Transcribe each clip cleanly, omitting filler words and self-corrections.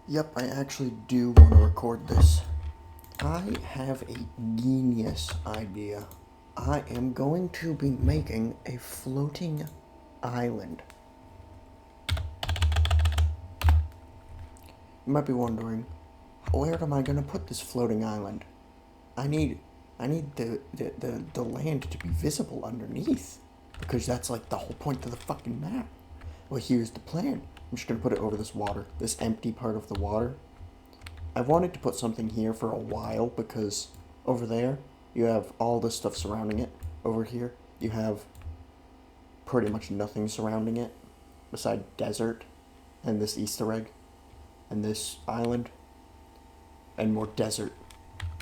Yep, I actually do want to record this. I have a genius idea. I am going to be making a floating island. You might be wondering, where am I going to put this floating island? I need I need the land to be visible underneath. Because that's like the whole point of the fucking map. Well, here's the plan. I'm just gonna put it over this water, this empty part of the water. I've wanted to put something here for a while because over there you have all this stuff surrounding it. Over here you have pretty much nothing surrounding it beside desert and this Easter egg and this island and more desert.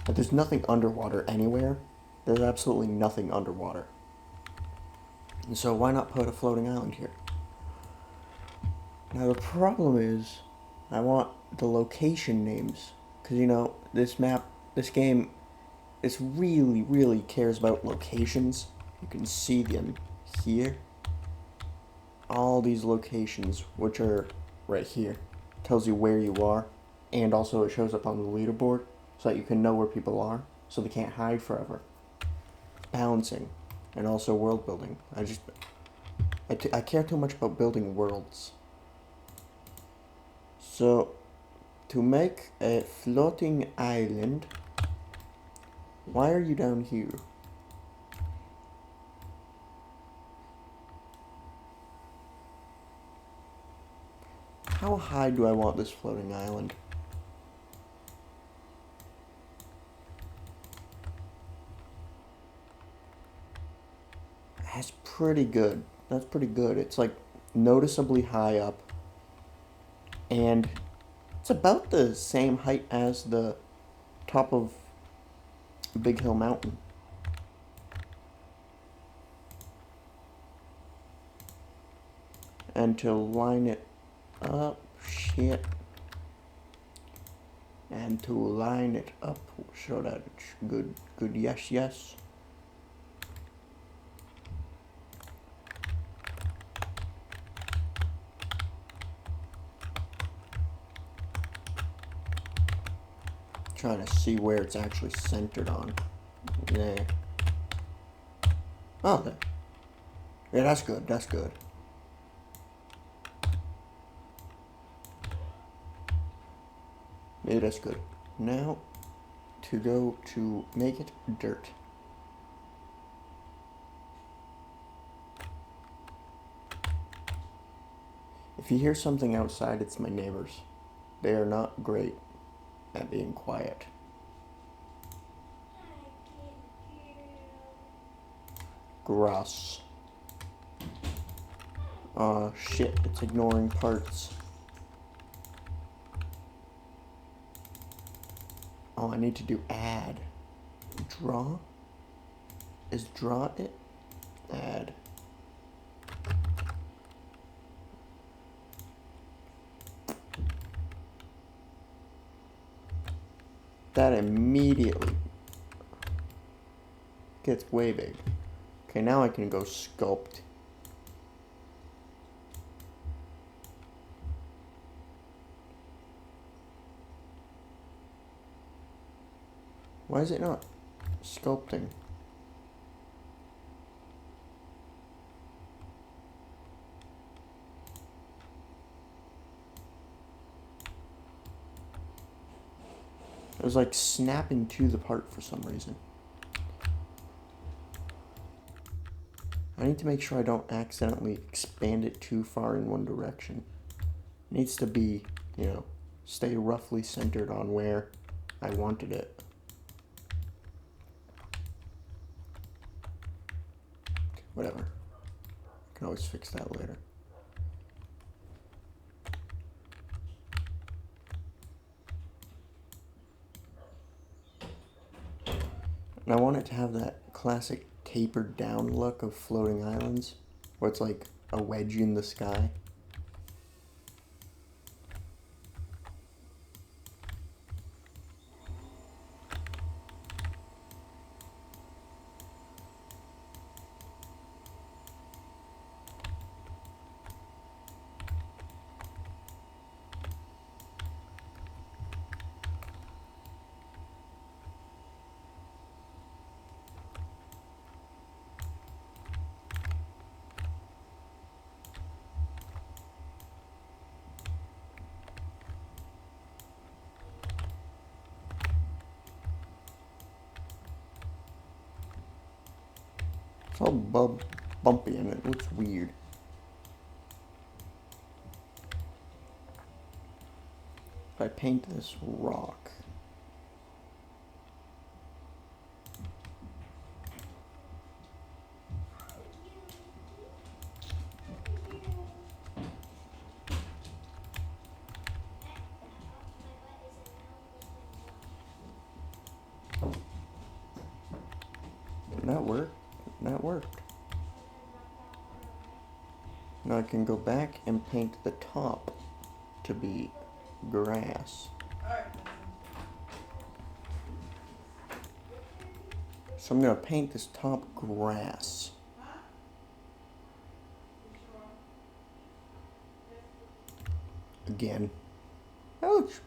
But there's nothing underwater anywhere. There's absolutely nothing underwater. And so why not put a floating island here? Now the problem is I want the location names because this map, this game, this really cares about locations. You can see them here. All these locations, which are right here, tells you where you are, and also it shows up on the leaderboard so that you can know where people are, so they can't hide forever. Balancing, and also world building. I care too much about building worlds. So, to make a floating island, why are you down here? How high do I want this floating island? That's pretty good. That's pretty good. It's like noticeably high up. And it's about the same height as the top of Big Hill Mountain. And to line it up, shit. And to line it up so that it's good, yes. Trying to see where it's actually centered on. There. Oh, there. Yeah, that's good, that's good. Yeah, that's good. Now, to go to make it dirt. If you hear something outside, it's my neighbors. They are not great at being quiet. Grass. Aw, shit, it's ignoring parts. Oh, I need to do add. Draw? Is draw it? Add. That immediately gets way big. Okay, now I can go sculpt. Why is it not sculpting? It was like snapping to the part for some reason. I need to make sure I don't accidentally expand it too far in one direction. It needs to be, stay roughly centered on where I wanted it. Whatever. I can always fix that later. And I want it to have that classic tapered down look of floating islands, where it's like a wedge in the sky. It's all bumpy and it looks weird. If I paint this rock, that worked. That worked. Now I can go back and paint the top to be grass. So I'm gonna paint this top grass. Again. That looks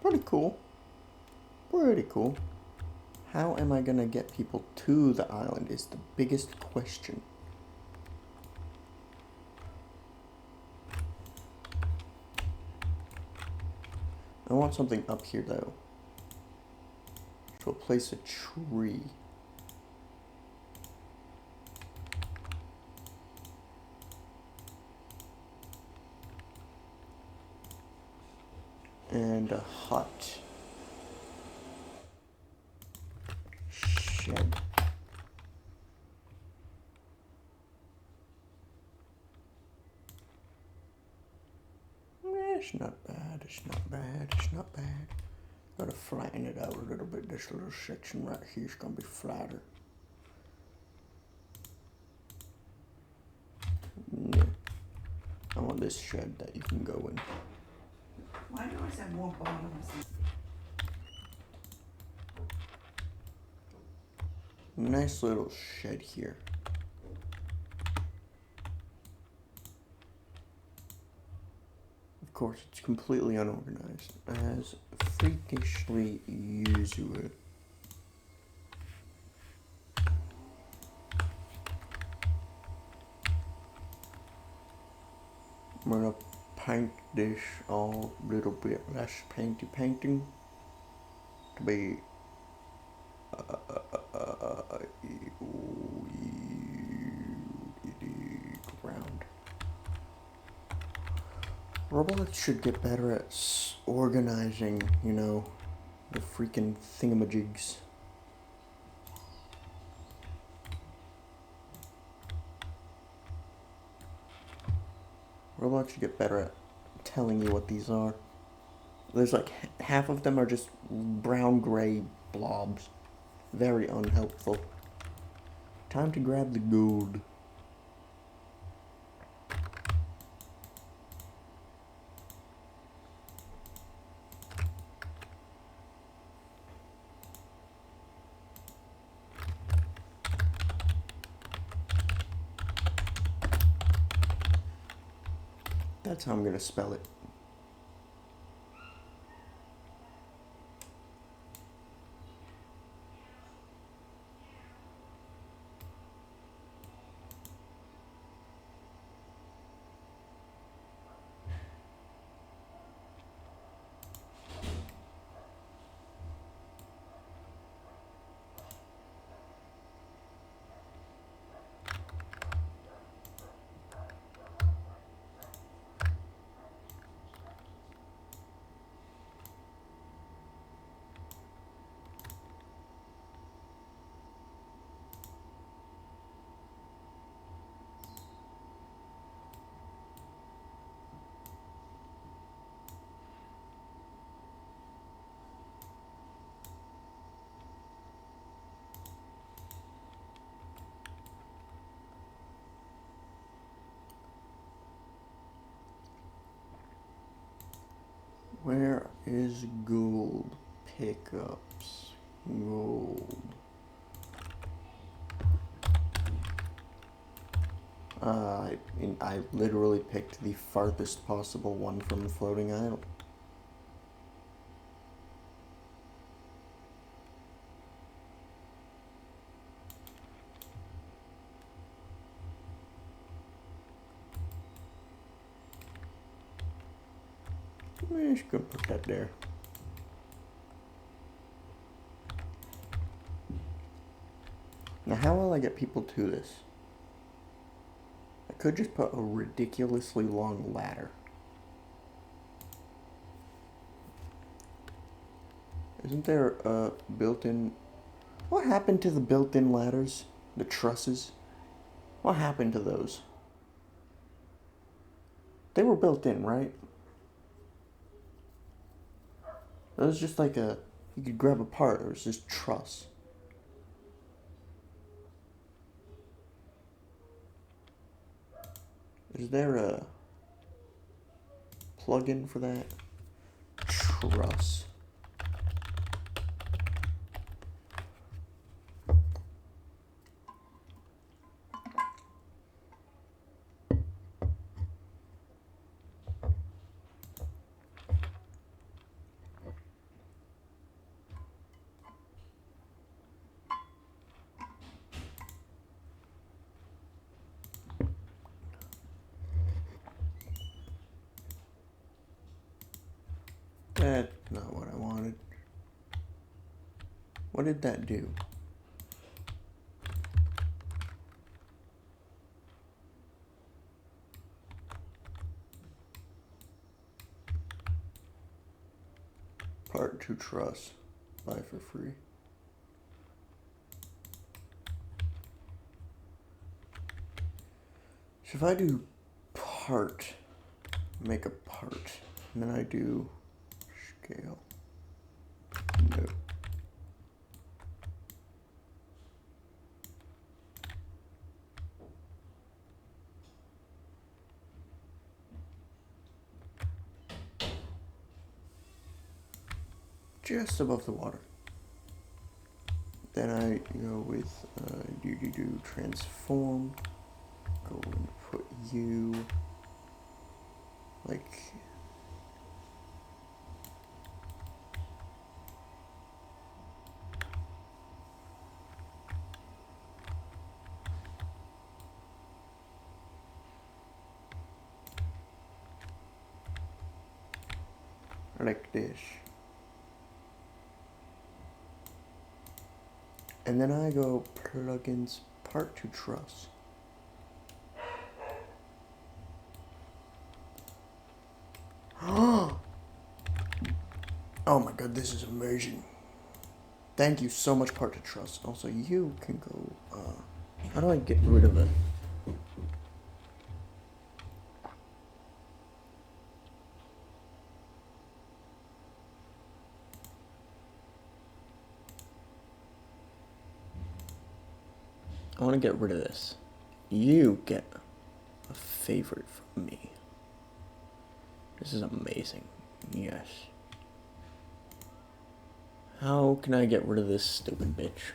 pretty cool. Pretty cool. How am I gonna get people to the island is the biggest question. I want something up here though. So I'll place a tree. And a hut. Shed. It's not bad, it's not bad, it's not bad. Gotta flatten it out a little bit. This little section right here is gonna be flatter. Yeah. I want this shed that you can go in. Why do I always have more bottoms? Nice little shed here. Of course, it's completely unorganized, as freakishly usual. I'm gonna paint this all a little bit less painting to be round. Robots should get better at organizing, you know, the freaking thingamajigs. Robots should get better at telling you what these are. There's like half of them are just brown-gray blobs. Very unhelpful. Time to grab the gold. That's how I'm gonna spell it. Where is gold pickups? Gold. I literally picked the farthest possible one from the floating island. I'm just gonna put that there. Now, how will I get people to this? I could just put a ridiculously long ladder. Isn't there a built-in... What happened to the built-in ladders? The trusses? What happened to those? They were built in, right? It was just like a... You could grab a part. It was just truss. Is there a plug-in for that? Truss. That's not what I wanted. What did that do? Part 2 truss. Buy for free. So if I do part, make a part, and then I do scale. No. Just above the water. Then I go with do transform. Go and put you like this. And then I go plugins part 2 truss. Oh my god, this is amazing. Thank you so much, part 2 truss. Also, you can go, how do I get rid of it? I want to get rid of this. You get a favorite from me. This is amazing. Yes. How can I get rid of this stupid bitch?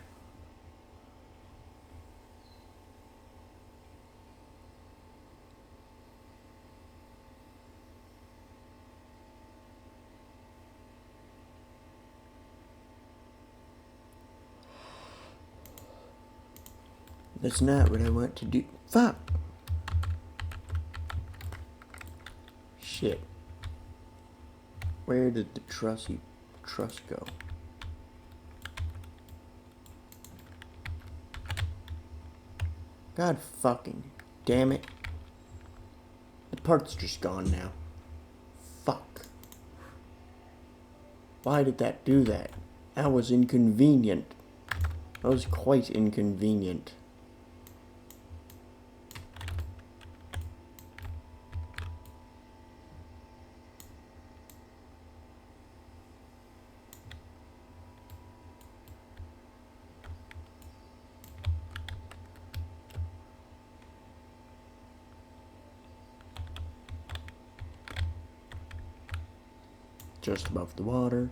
That's not what I want to do. Fuck! Shit. Where did the trust go? God fucking damn it. The part's just gone now. Fuck. Why did that do that? That was inconvenient. That was quite inconvenient. Just above the water.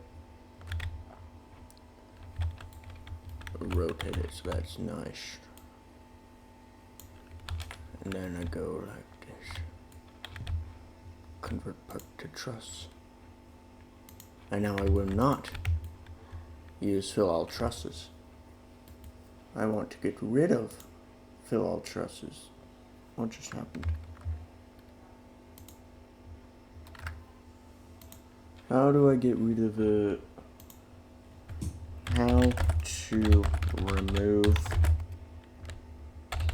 Rotate it so that's nice. And then I go like this. Convert part to truss. And now I will not use fill all trusses. I want to get rid of fill all trusses. What just happened? How do I get rid of it? How to remove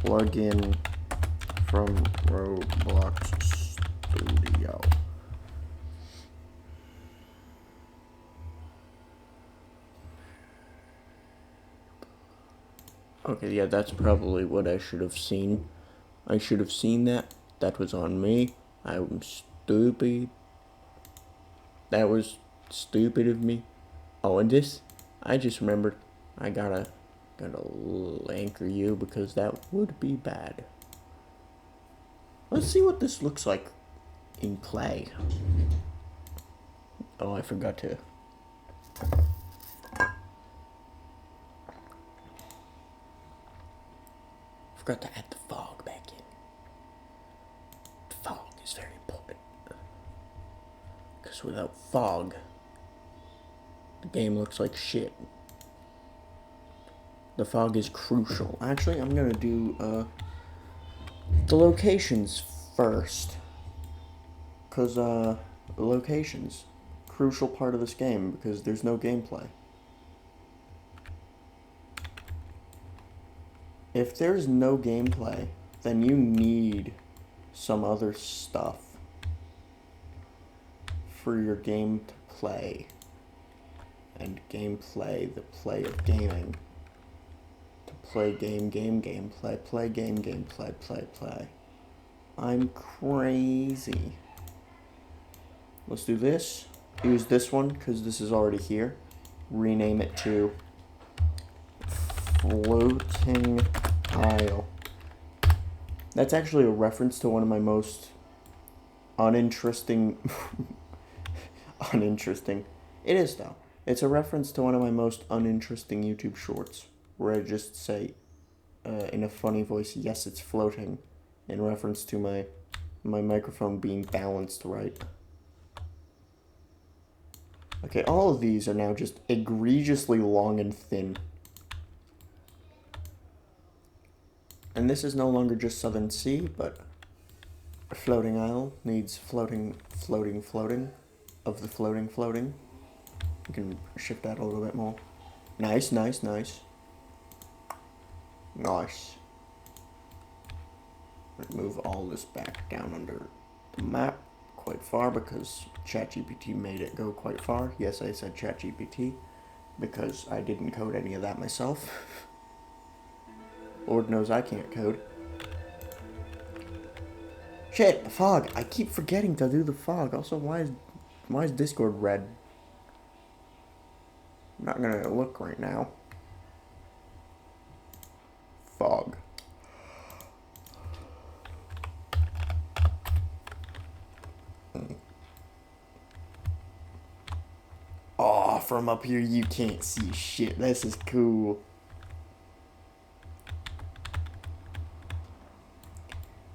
plugin from Roblox Studio. Okay, yeah, that's probably what I should have seen. I should have seen that. That was on me. I'm stupid. That was stupid of me. Oh, and this, I just remembered. I gotta anchor you because that would be bad. Let's see what this looks like in play. Oh, I forgot to. Forgot to add the fog back in. The fog is very important. Because without fog, the game looks like shit. The fog is crucial. Actually, I'm gonna do the locations first. Because locations, crucial part of this game because there's no gameplay. If there's no gameplay, then you need some other stuff for your game to play. And gameplay, the play of gaming. To play game, play game, play. I'm crazy. Let's do this. Use this one because this is already here. Rename it to Floating Isle. That's actually a reference to one of my most uninteresting. Uninteresting. It is though. It's a reference to one of my most uninteresting YouTube shorts where I just say in a funny voice, yes, it's floating, in reference to my microphone being balanced right. Okay, all of these are now just egregiously long and thin. And this is no longer just Southern Sea, but a floating isle needs floating of the floating. You can shift that a little bit more. Nice. Move all this back down under the map quite far because ChatGPT made it go quite far. Yes, I said ChatGPT because I didn't code any of that myself. Lord knows I can't code. Shit, the fog. I keep forgetting to do the fog. Also, why is Discord red? I'm not gonna look right now. Fog. Oh, from up here you can't see shit. This is cool.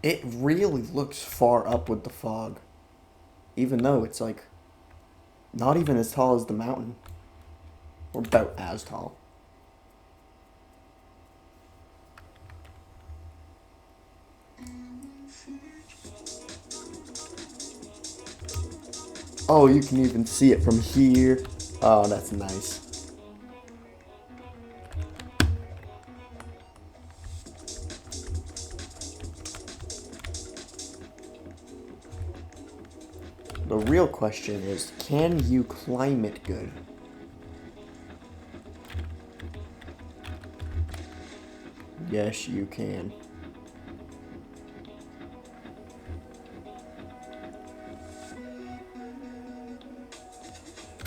It really looks far up with the fog. Even though it's like not even as tall as the mountain. Or about as tall. Oh, you can even see it from here. Oh, that's nice. The real question is, can you climb it good? Yes, you can.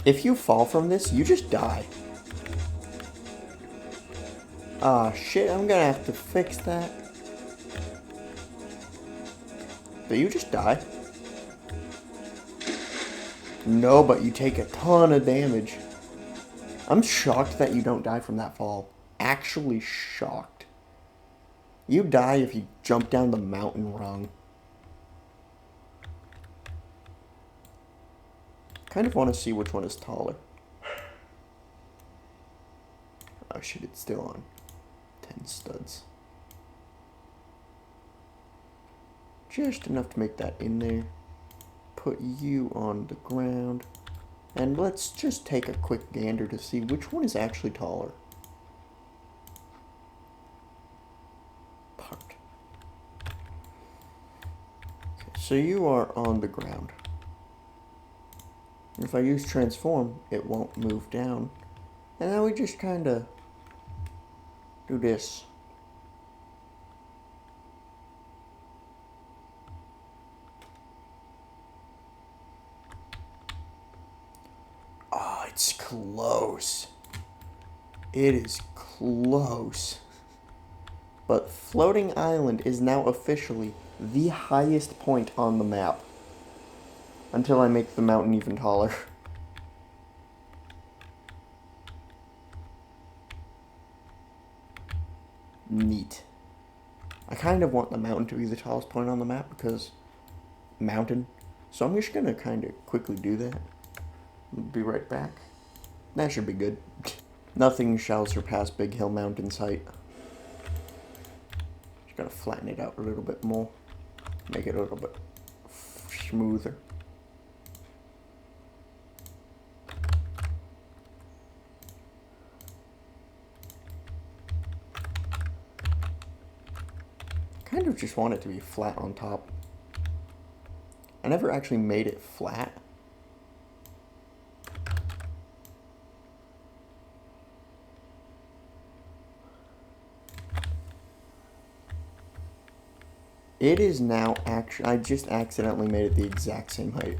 If you fall from this, you just die. Ah, shit, I'm gonna have to fix that. Do you just die? No, but you take a ton of damage. I'm shocked that you don't die from that fall. Actually shocked. You die if you jump down the mountain wrong. Kind of want to see which one is taller. Oh shit, it's still on 10 studs. Just enough to make that in there. Put you on the ground. And let's just take a quick gander to see which one is actually taller. Part. So you are on the ground. If I use transform, it won't move down. And then we just kind of do this. Oh, it's close. It is close. But Floating Island is now officially the highest point on the map. Until I make the mountain even taller. Neat. I kind of want the mountain to be the tallest point on the map because mountain. So I'm just gonna kind of quickly do that. Be right back. That should be good. Nothing shall surpass Big Hill Mountain's height. Just gotta flatten it out a little bit more. Make it a little bit smoother. Kind of just want it to be flat on top. I never actually made it flat. It is now actually, I just accidentally made it the exact same height.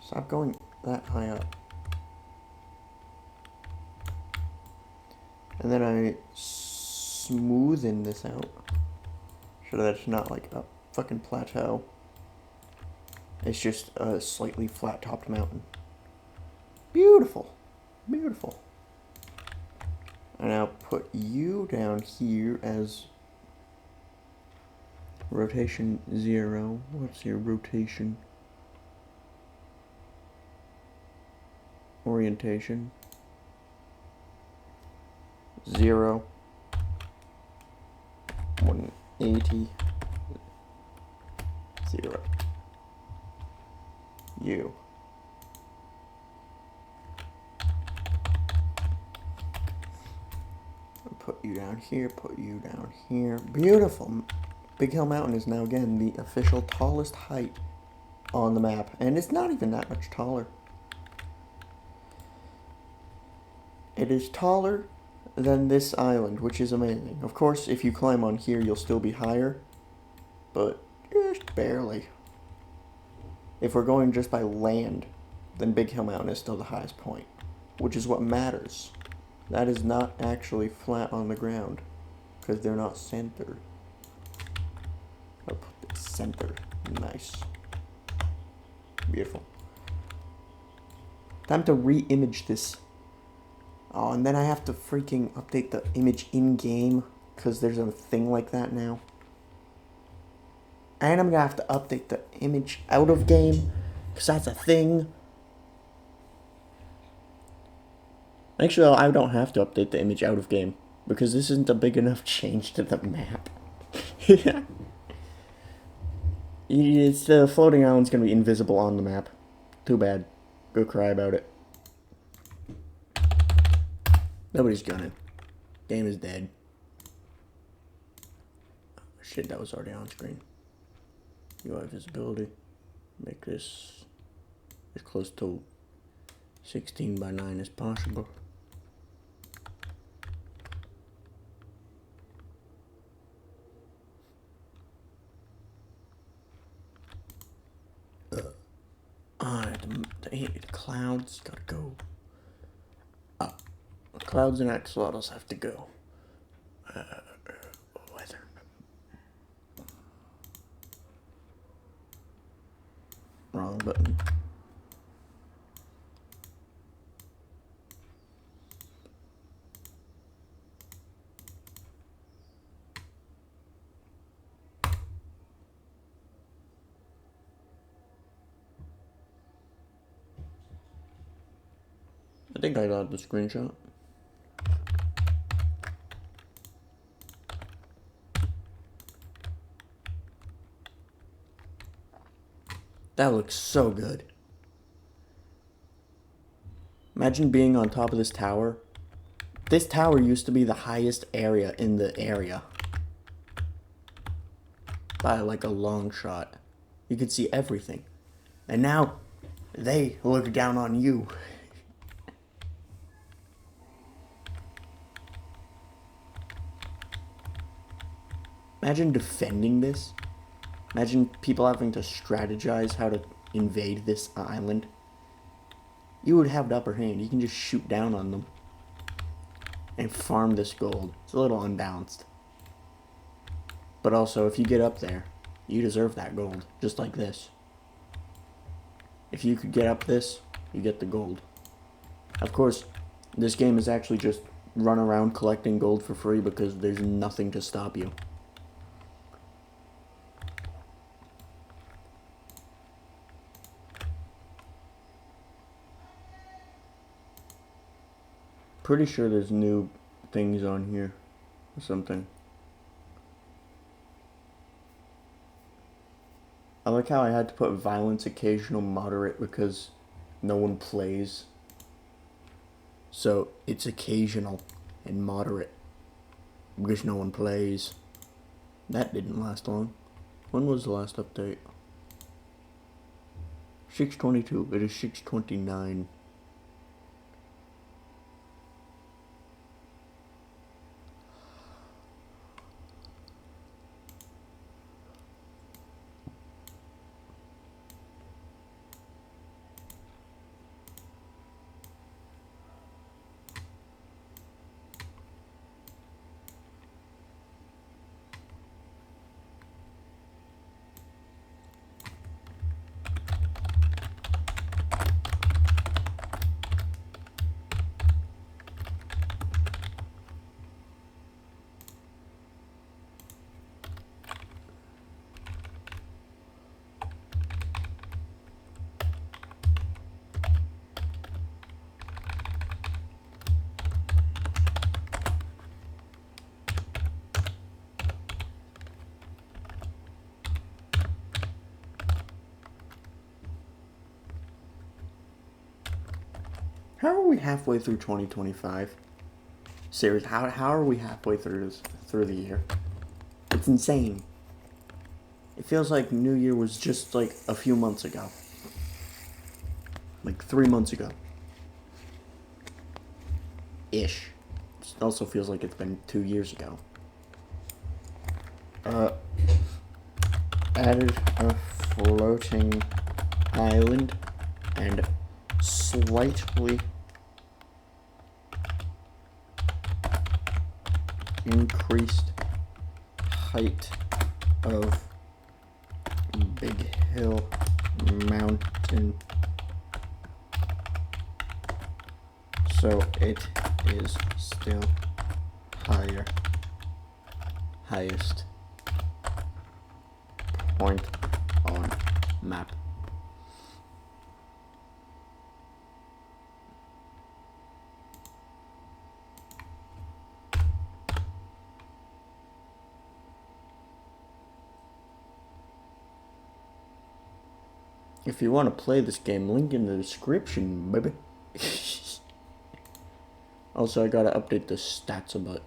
Stop going that high up. And then I smoothen this out so that it's not like a fucking plateau. It's just a slightly flat-topped mountain. Beautiful. Beautiful. And I'll put you down here as rotation 0. What's your rotation? Orientation 0. 180. 0. You. I'll put you down here, put you down here. Beautiful. Big Hill Mountain is now again the official tallest height on the map. And it's not even that much taller. It is taller than this island, which is amazing. Of course, if you climb on here, you'll still be higher. But just barely. If we're going just by land, then Big Hill Mountain is still the highest point, which is what matters. That is not actually flat on the ground, because they're not centered. I'll put the center. Nice. Beautiful. Time to re-image this. Oh, and then I have to freaking update the image in-game, because there's a thing like that now. And I'm going to have to update the image out of game, because that's a thing. Actually, I don't have to update the image out of game, because this isn't a big enough change to the map. It's the floating island's going to be invisible on the map. Too bad. Go cry about it. Nobody's gonna. Game is dead. Shit, that was already on screen. UI visibility. Make this as close to 16 by 9 as possible. Alright, the clouds gotta go. Clouds and axolotls have to go. Weather. Wrong button. I think I got the screenshot. That looks so good. Imagine being on top of this tower. This tower used to be the highest area in the area. By like a long shot. You could see everything. And now, they look down on you. Imagine defending this. Imagine people having to strategize how to invade this island. You would have the upper hand. You can just shoot down on them. And farm this gold. It's a little unbalanced. But also, if you get up there, you deserve that gold. Just like this. If you could get up this, you get the gold. Of course, this game is actually just run around collecting gold for free because there's nothing to stop you. Pretty sure there's new things on here or something. I like how I had to put violence occasional moderate because no one plays. So it's occasional and moderate because no one plays. That didn't last long. When was the last update? 6:22. It is 6:29. How are we halfway through 2025? Seriously, how are we halfway through the year? It's insane. It feels like New Year was just like a few months ago. Like 3 months ago. Ish. It also feels like it's been 2 years ago. Added a floating island and slightly increased height of Big Hill Mountain, so it is still highest point on map. If you want to play this game, link in the description, baby. Also, I gotta update the stats a bit.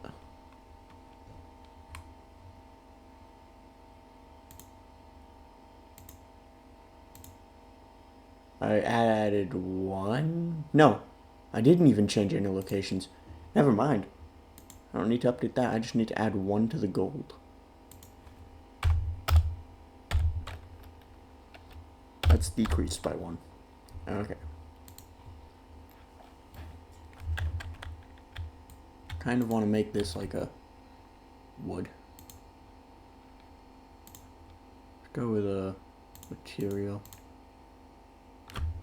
I added one? No, I didn't even change any locations. Never mind. I don't need to update that. I just need to add one to the gold. That's decreased by one. Okay. Kind of want to make this like a wood. Let's go with a material.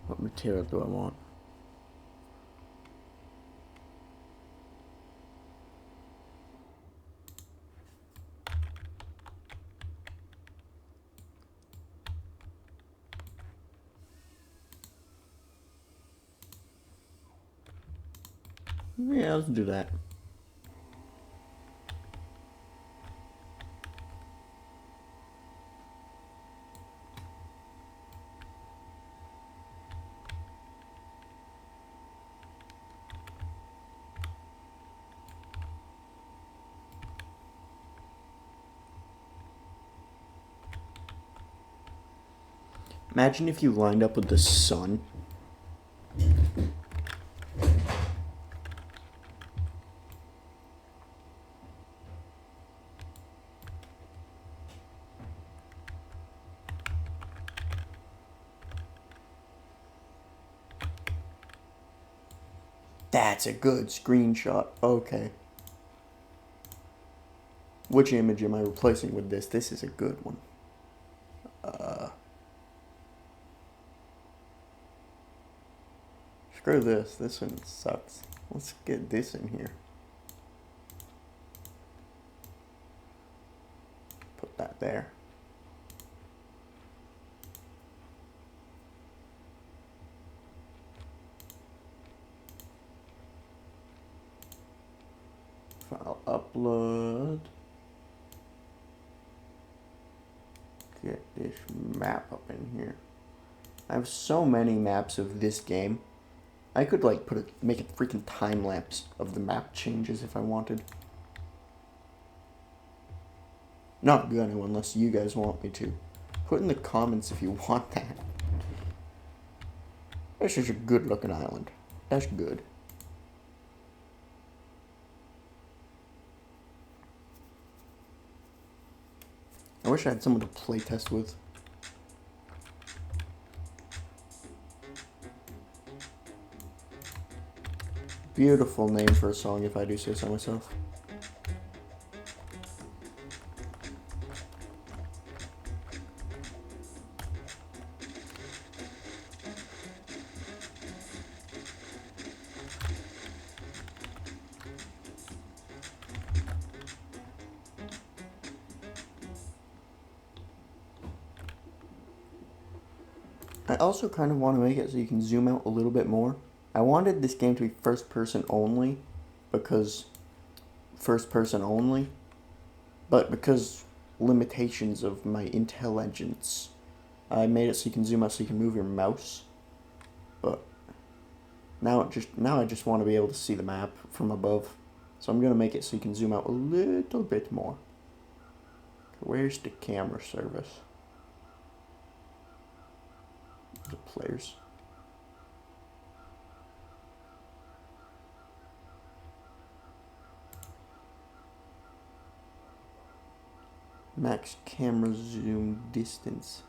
What material do I want? Yeah, let's do that. Imagine if you lined up with the sun. That's a good screenshot. Okay. Which image am I replacing with this? This is a good one. Screw this. This one sucks. Let's get this in here. Put that there. File upload. Get this map up in here. I have so many maps of this game. I could like make a freaking time lapse of the map changes if I wanted. Not gonna unless you guys want me to. Put in the comments if you want that. This is a good looking island. That's good. I wish I had someone to play test with. Beautiful name for a song, if I do say so myself. I also kind of want to make it so you can zoom out a little bit more. I wanted this game to be first person only, because limitations of my intelligence, I made it so you can zoom out so you can move your mouse. But now I just want to be able to see the map from above. So I'm gonna make it so you can zoom out a little bit more. Where's the camera service? The players. Max camera zoom distance.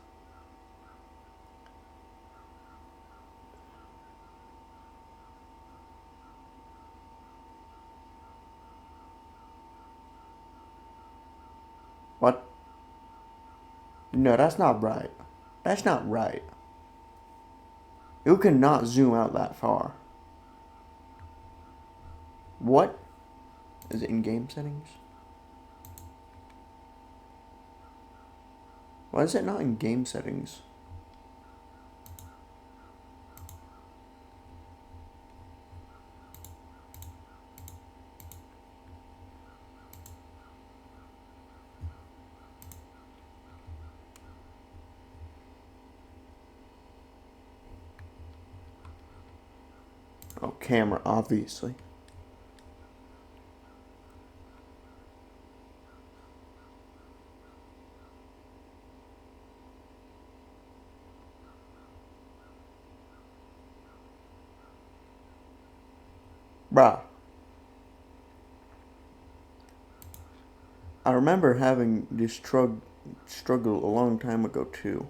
What? No, that's not right. That's not right. You cannot zoom out that far. What? Is it in game settings? Why is it not in game settings? Oh, camera, obviously. Bruh. I remember having this struggle a long time ago too.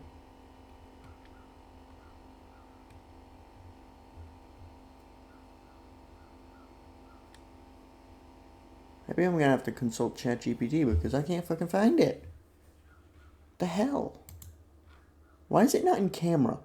Maybe I'm gonna have to consult ChatGPT because I can't fucking find it. The hell? Why is it not in camera?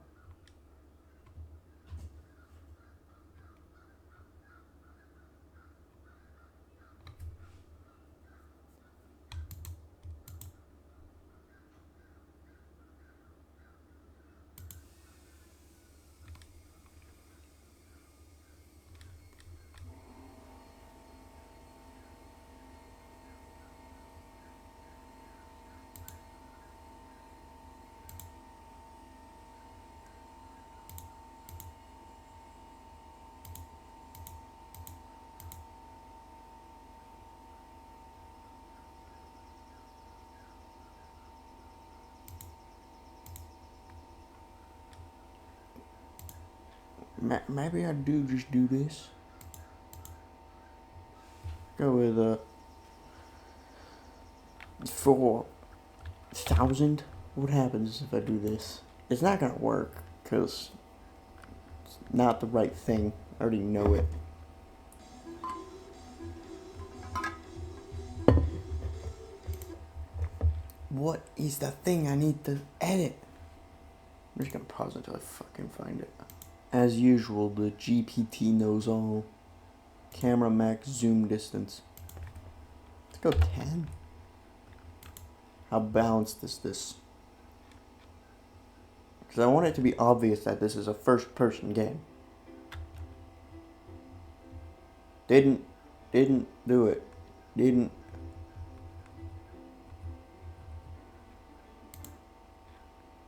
Maybe I do just do this. Go with 4,000. What happens if I do this? It's not gonna work because it's not the right thing. I already know it. What is the thing I need to edit? I'm just gonna pause until I fucking find it. As usual, the GPT knows all. Camera max zoom distance. Let's go 10. How balanced is this? Because I want it to be obvious that this is a first-person game. Didn't do it. Didn't.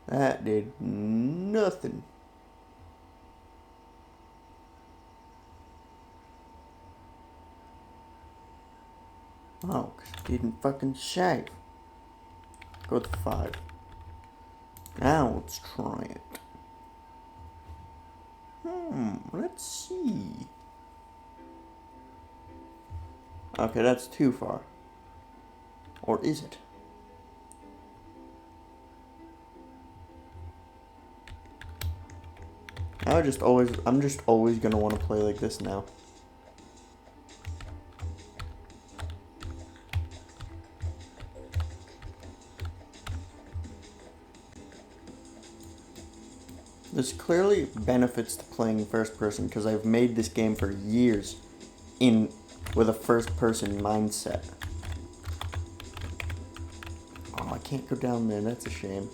That did nothing. Oh, 'cause it didn't fucking shave. Go with 5. Now let's try it. Let's see. Okay, that's too far. Or is it? I'm just always gonna want to play like this now. There's clearly benefits to playing first person because I've made this game for years with a first person mindset. Oh, I can't go down there, that's a shame.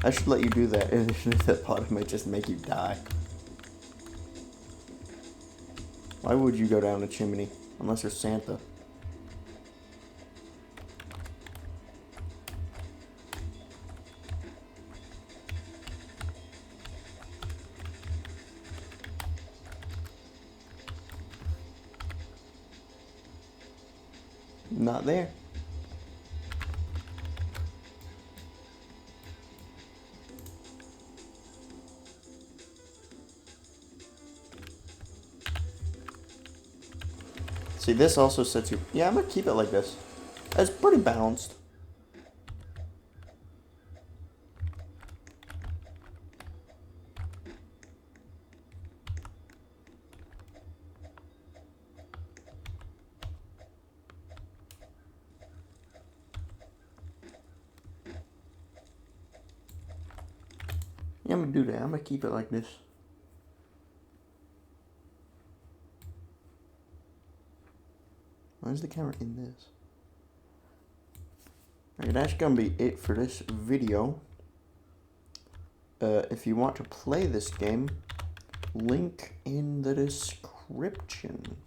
I should let you do that, if that bottom might just make you die. Why would you go down a chimney? Unless you're Santa. Not there. See, this also sets you... Yeah, I'm gonna keep it like this. It's pretty balanced. Yeah, I'm gonna do that. I'm gonna keep it like this. Why is the camera in this? Alright, that's gonna be it for this video. If you want to play this game, link in the description.